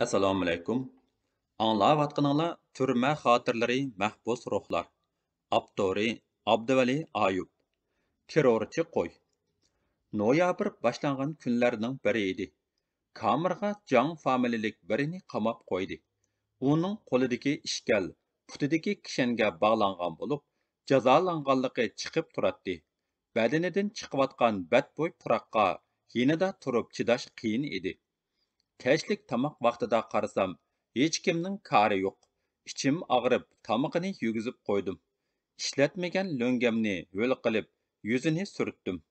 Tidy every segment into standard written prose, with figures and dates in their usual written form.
Assalomu alaykum. Anglayotganinglar Turma xotirlari mahbus ruhlar. Avtori Abduvali Ayub. Terrorchi qo'y. Noyabr boshlangan kunlarning biri edi. Kamerga Jang familiyalik birini qamab qo'ydi. Uning qo'lidagi ishkal putidagi kishanga bog'langan bo'lib, jazolanganligi chiqib turadi. Badanidan chiqayotgan badbo'y puroqqa yinida turib chidash qiyin edi. Kechlik tamoq vaqtida qarasam, hech kimning kari yo'q. Ichim og'rib, tamoqini yugizib qo'ydim. Ishlatmagan lo'ngamni ho'l qilib, yuzini surtdim.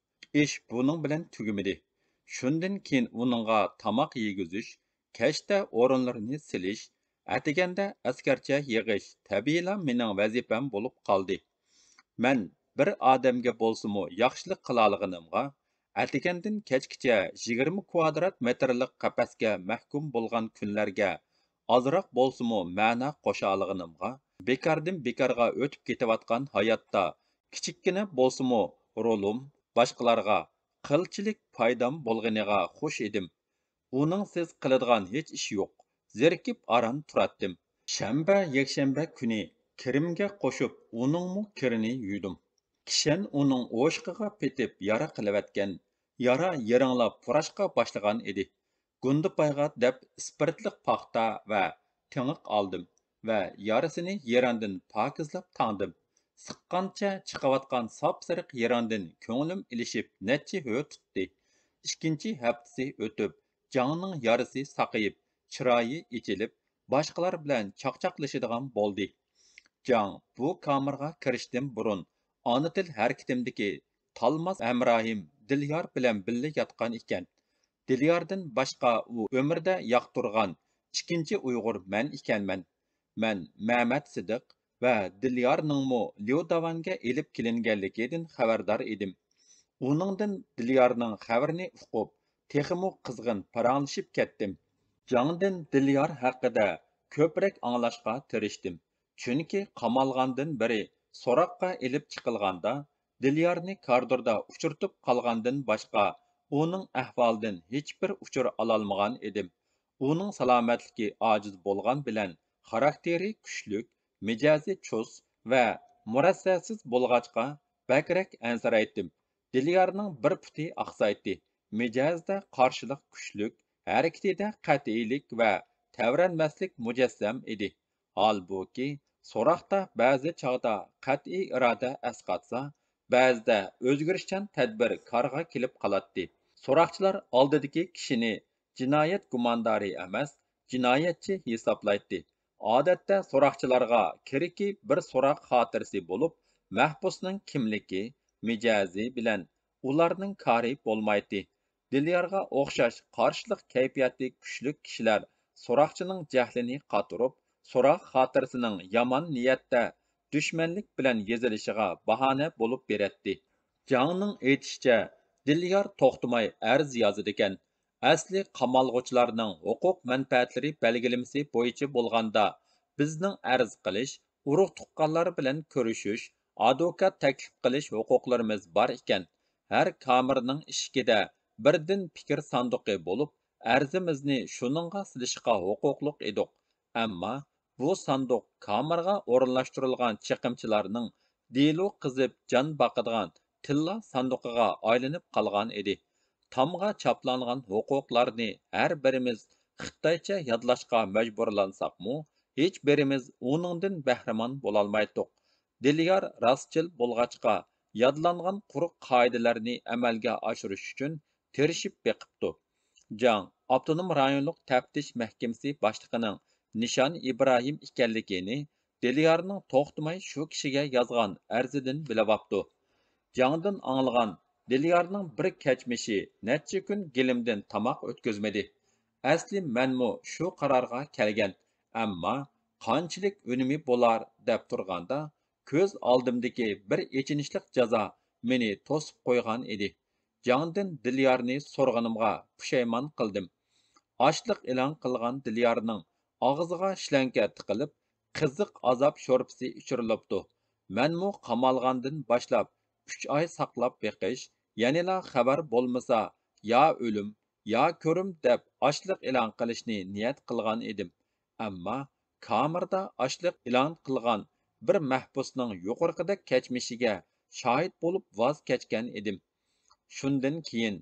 Ish buning bilan tugamadi. Shundan keyin uningga tamoq yegizish, kechda o'rinlarini silish, atiganda askarcha yig'ish tabiiyla mening vazifam bo'lib qoldi. Man bir odamga bo'lsimi yaxshilik qilolganimga, atagandin kechgacha 20 kvadrat metrlik qapasga mahkum bo'lgan kunlarga ozroq bo'lsimi ma'na qo'sha olganimga, bekordan bekorga o'tib ketayotgan hayotda kichikkina bo'lsimi rolim boshqalarga qilchilik foydam bo'lganiga xush edim. Uning siz qiladigan hech ish yo'q. Zerikib aran turatdim. Shanba, yakshanba kuni kirimga qo'shib, uningmi kirini yuydim. Kishan uning o'shqiga petib yara qilayotgan, yara yiringlab purashqa boshlagan edi. Gundupayga deb spirtliq paxta va tingiq oldim va yarasini yerandin pokizlab tangdim. Siqqancha chiqayotgan sap-sariq yerandin ko'nglim ilishib necha ho tutdi. Ikkinchi haftasi o'tib, Jangning yarasi saqayib, chiroyi ichilib, boshqalar bilan chaqchaqlashadigan bo'ldi. Jang bu kamerga kirishdan burun ona til harakatimdagi Talmas Hamrohim Dilyor bilan birga yotgan ekan. Dilyordan boshqa u umrda yoqtirgan ikkinchi Uyg'ur men ekanman. Men Mehmet Sidiq va Dilyorningmi Liodavanga elib kelinganligidan xabardor edim. Uningdan Dilyorning xabarini uqib, texmo qizg'in paranglashib ketdim. Jangdan Dilyor haqida ko'proq anglashga tirishdim. Chunki qamalgandan beri so'roqqa elib chiqilganda, Dilyorni koridorda uchirtib qolgandan boshqa uning ahvolidan hech bir uchur ololmagan edim. Uning salomatligi ojiz bo'lgan bilan xarakteri kuchlik, mijozi chus va murassasiz bo'lg'achqa bakrak ansiraydim. Dilyorning bir puti oqsaydi, mijozda qarshilik kuchlik, harakatida qat'iylik va tavranmaslik mujassam edi. Holbuki, so'roqda ba'zi chog'da qat'iy iroda asqatsa, ba'zida o'zgarishchan tadbir qarg'a kelib qoladi. So'roqchilar oldidagi kishini jinoyat gumondori emas, jinoyatchi hisoblaydi. Odatda so'roqchilarga kereki bir so'roq xotirasi bo'lib, mahbusning kimligi, mijozi bilan ularning kori bo'lmaydi. Dilyorga o'xshash qarshilik kayfiyati kuchli kishilar so'roqchining jahlini qotirib, so'roq xotirasining yomon niyatda dushmanlik bilan yezilishiga bahona bo'lib beradi. Jangning aytishicha, Dilyor to'xtamay arz yozadi ekan. Asli qamalg'uvchilarning huquq manfaatlari belgilamasi bo'yicha bo'lganda, bizning arz qilish, urug' tuqqanlar bilan ko'rishish, advokat taklif qilish huquqlarimiz bor ekan. Har kamerning eshigida birdan fikr sanduqi bo'lib, arzimizni shuningga silishga huquqliq edik. Ammo bu sanduq kamerga o'rinlashtirilgan chiqimchilarning delu qizib jon boqadigan tilla sanduqiga aylanib qolgan edi. Tamga chaplangan huquqlarni har birimiz Xitoycha yodlashga majburlansaqmi, hech birimiz uningdan bahramon bo'lolmaydik. Dilyor rostchil bo'lg'achqa yodlangan quruq qoidalarni amalga oshirish uchun tirishib beqibdi. Jang Avtonom rayonlik taftish mahkamasi boshlig'ining Nishon Ibrohim ekanligini Dilyorning to'xtamay shu kishiga yozgan arzidan bilyapti. Jangdan anglagan Dilyorning bir kechmishi necha kun gilimdan tamoq o'tkazmadi. Asli menmu shu qarorga kelgan, ammo qanchalik unumi bo'lar deb turganda ko'z oldimdagi bir echinishlik jazo meni to'sib qo'ygan edi. Jangdan Dilyorni so'rganimga pushaymon qildim. Ochliq e'lon qilgan Dilyorning og'ziga shlanka tiqilib, qiziq azob sho'rpisi ichirilibdi. Menmu qamalgandan boshlab 3 oy saqlab beqish, yanila xabar bo'lmasa, ya o'lim, ya ko'rim deb ochliq e'lon qilishni niyat qilgan edim. Ammo kamerda ochliq e'lon qilgan bir mahbusning yuqorqidek kechmishiga shohid bo'lib voz kechgan edim. Shundan keyin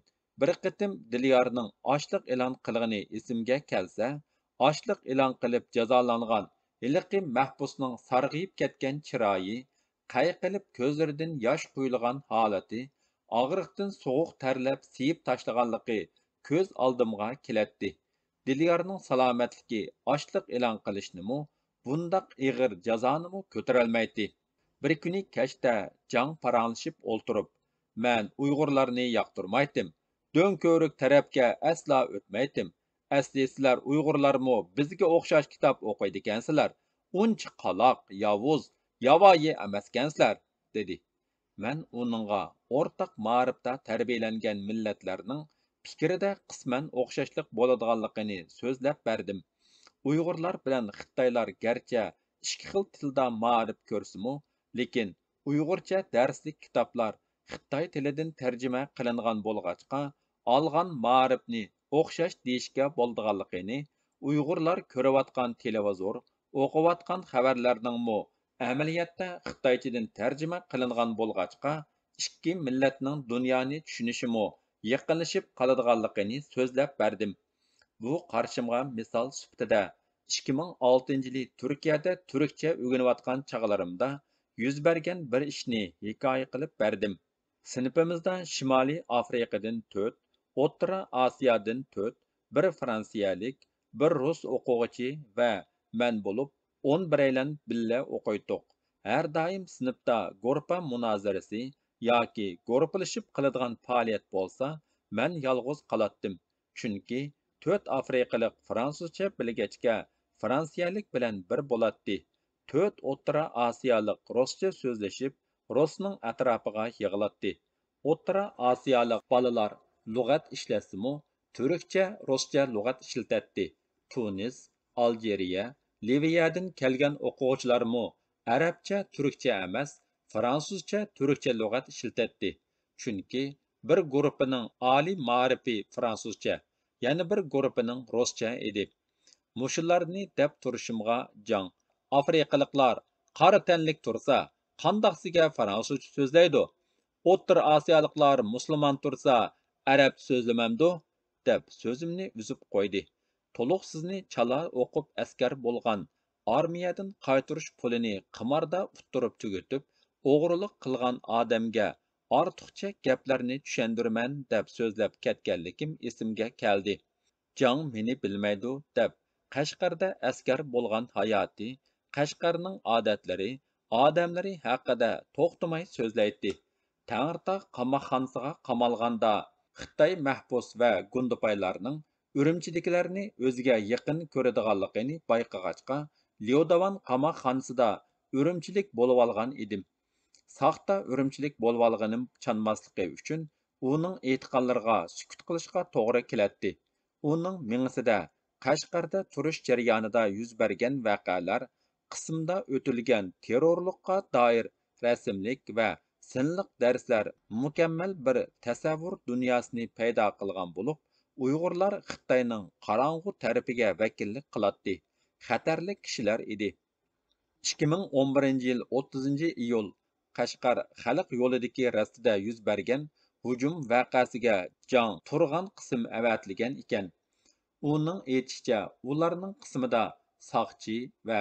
bir qitim Dilyorning ochliq e'lon qilgani esimga kelsa, ochliq e'lon qilib jazolangan hiliqi mahbusning sarg'ayib ketgan chiroyi, qayqilib ko'zlaridan yosh quyilgan holati, og'riqdan sovuq tarlab siyib tashlaganligi ko'z oldimga keladi. Dilyorning salomatligi ochliq e'lon qilishnimi, bundaq ig'ir jazonimi ko'tarolmaydi. Bir kuni kechda jang paranglashib o'ltirib, "Men Uyg'urlarni yoqtirmaydim. Do'nko'rik tarafga aslo o'tmaydim. Asli sizlar Uyg'urlarmi bizga o'xshash kitob o'qiydigensizlar. Uncha qaloq, yovuz, yovvoyi emaskansizlar", dedi. Men uningga o'rtaq ma'rifda tarbiyalangan millatlarning fikrida qisman o'xshashlik bo'ladiganligini so'zlab berdim. Uyg'urlar bilan Xitoylar garchi ikki xil tilda ma'rif ko'rsimu, lekin Uyg'urcha darslik kitoblar Xitoy tilidan tarjima qilingan bo'lg'achqa, olgan ma'rifni o'xshash deyishga bo'ldiganligini, Uyg'urlar ko'rayotgan televizor, o'qiyotgan xabarlarningmi amaliyotda Xitoychadan tarjima qilingan bo'lg'achqa, ikki millatning dunyoni tushunishimi yaqinlashib qoladiganligini so'zlab berdim. Bu qarshimga misol sifatida 2006 yili Turkiyada turkcha o'rganayotgan chog'larimda yuz bergan bir ishni hikoya qilib berdim. Sinfimizda Shimoliy Afrikadan 4, O'rta Osiyodan 4, bir fransiyalik, bir rus o'quvchi va men bo'lib 11 billa o'qiydiq. Har doim sinfda gruppa munozarasi yoki guruhlashib qiladigan faoliyat bo'lsa, men yolg'iz qolatdim. Chunki 4 afrikalik fransuzcha bilgachga fransiyalik bilan bir bo'ladi. 4 O'rta Osiyolik ruscha so'zlashib, Rusning atrofiga yig'iladi. O'rta Osiyolik bolalar lug'at ishlatsa-mu, turkcha, ruscha lug'at ishlatadi. Tunis, Aljeriya, Liviyadan kelgan o'quvchilarmu arabcha, turkcha emas, fransuzcha, turkcha lug'at ishlatadi. Chunki bir guruhining oliy ma'rifi fransuzcha, yana bir guruhining ruscha edi. Mushularni deb turishimga jang. Afrikaliklar qora tanlik tursa, qandoqsiga fransuzcha so'zlaydi? O'rta Osiyoliklar musulmon tursa, arab so'zlamamdu, deb so'zimni uzib qo'ydi. To'liq sizni chala o'qib askar bo'lgan, armiyadan qaytirish pulini qimorda uttirib tugatib, o'g'rilik qilgan odamga ortiqcha gaplarni tushundirman deb so'zlab ketganligim esimga keldi. Jang meni bilmaydi deb Qashqarda askar bo'lgan hayoti, Qashqarning odatlari, odamlari haqida to'xtamay so'zlaydi. Tangirtog' qamoqxonasiga qamalganda Xitoy mahbus va gundupaylarning Urumchidagilarni o'ziga yaqin ko'radiganligini bayqag'achqa, Liodovon qamoqxonasida urumchilik bo'lib olgan edim. Saxta urumchilik bo'lib olganim chanmasligi uchun uning aytganlariga sukut qilishga to'g'ri keladi. Uning mingsida Qashqarda turish jarayonida yuz bergan voqealar, qismda o'tilgan terrorlikqa doir rasmlik va sinliq darslar mukammal bir tasavvur dunyosini paydo qilgan bo'lib, Uyg'urlar Xitoyning qorong'u tarafiga vakillik qiladi. Xatarli kishilar edi. 2011 yil 30 iyul Qashqar xalq yo'lidagi rastida yuz bergan hujum voqeasiga jang turgan qism avatilgan ekan. Uning aytishicha, ularning qismida soqchi va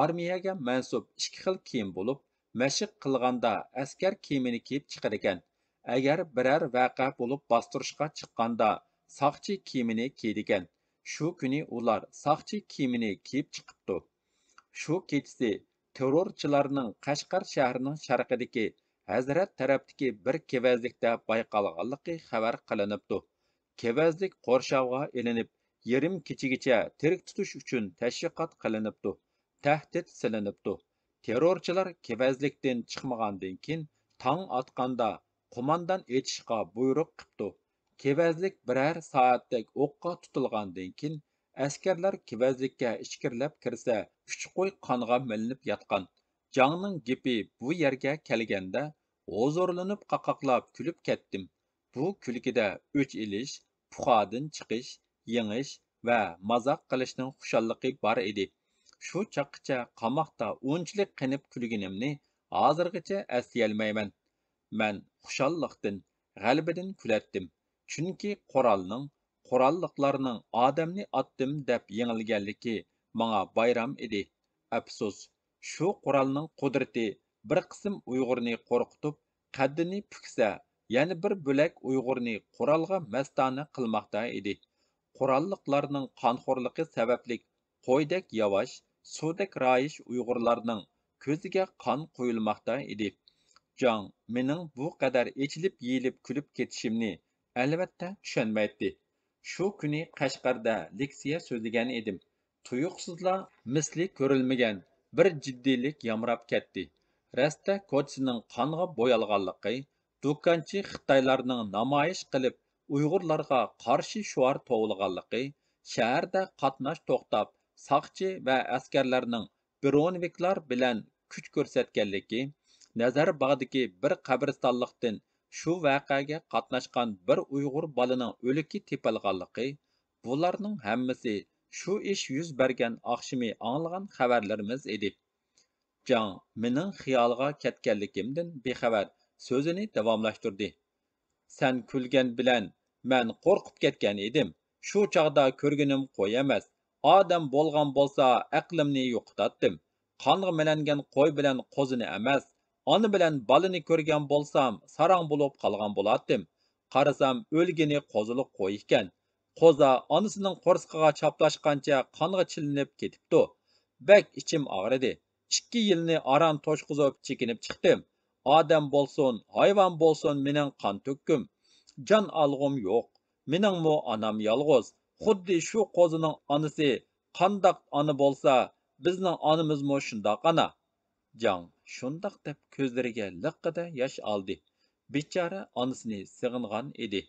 armiyaga mansub ikki xil kiyim bo'lib, mashq qilganda askar kiyimini kiyib chiqar ekan. Agar biror voqea bo'lib bostirishga chiqqanda soqchi kiyimini kiydigan. Shu kuni ular soqchi kiyimini kiyib chiqibdi. Shu kechasi terrorchilarning Qashqar shahrining sharqidagi Hazrat tarafdagi bir kevezlikda bayqalganligi xabar qilinibdi. Kevezlik qo'rshovga ilinib, yarim kechagacha tirik tutish uchun tashviqot qilinibdi. Tahdid silinibdi. Terrorchilar kevezlikdan chiqmagandan keyin tong otganda qo'mondan etishga buyruq qilibdi. Kevezlik biror soatdek o'qqa tutilgandan keyin askarlar kevezlikka ichkirlab kirsa, uch qo'y qonga milinib yotgan. Jangning gapi bu yerga kelganda huzurlanib qaqoqlab kulib ketdim. Bu kulgida o'ch ilish, puxadan chiqish, yengish va mazoq qilishning xushalliqi bor edi. Shu chaqqicha qamoqda unchalik qinib kulganimni hozirgacha esleyolmayman. Man xushalliqdan, g'albadan kulatdim. Chunki qurolliqlarning odamni otdim deb yengilganligi manga bayram edi. Afsus, shu qurolning qudrati bir qism Uyg'urni qo'rqitib, qaddini puksa, yana bir bo'lak Uyg'urni qurolga mastona qilmoqda edi. Qurolliqlarning qonxo'rligi sababli qo'ydek yavash, suvdek rayish Uyg'urlarning ko'ziga qon quyilmoqda edi. Jang mening bu qadar echilib yeyilib kulib ketishimni albatta tushunmaydi. Shu kuni Qashqarda leksiya so'zlagan edim. Tuyuqsizla misli ko'rilmagan bir jiddiylik yamrab ketdi. Rasta ko'chasining qonga bo'yalganligi, do'konchi Xitoylarning namoyish qilib Uyg'urlarga qarshi shuar tovlaganligi, shaharda qatnash to'xtab, saqchi va askarlarning Bronviklar bilan kuch ko'rsatganligi, Nazarbog'dagi bir qabristonlikdan shu voqeaga qatnashgan bir Uyg'ur balaning o'liki tepilganligi, bularning hammasi shu ish yuz bergan oqshimi anglagan xabarlarimiz edi. Jang mening xiyolga ketganligimdan bexabar so'zini davomlashtirdi. Sen kulgan bilan men qo'rqib ketgan edim. Shu chog'da ko'rganim qo'y emas. Odam bo'lgan bo'lsa aqlimni yo'qotdim. Qonga milangan qo'y bilan qo'zini emas, ona bilan balini ko'rgan bo'lsam sarang bo'lib qolgan bo'lardim. Qarasam o'lgini qo'ziliq qo'y ekan. Qo'za onasining qo'rsqiga chaplashgancha qonga chilinib ketibdi. Bek ichim og'ridi. 2 yilni aran to'shqizib chekinib chiqdim. Odam bo'lsin, hayvon bo'lsin mening qon to'kkim. Can alg'um yo'q. Meningmi onam yolg'iz. Xuddi shu qo'zining onasi qandoq ona bo'lsa, bizning onamizmi shundoq ana. Jang shundoq deb ko'zlariga liqqida yosh oldi. Bechora onasini sig'ingan edi.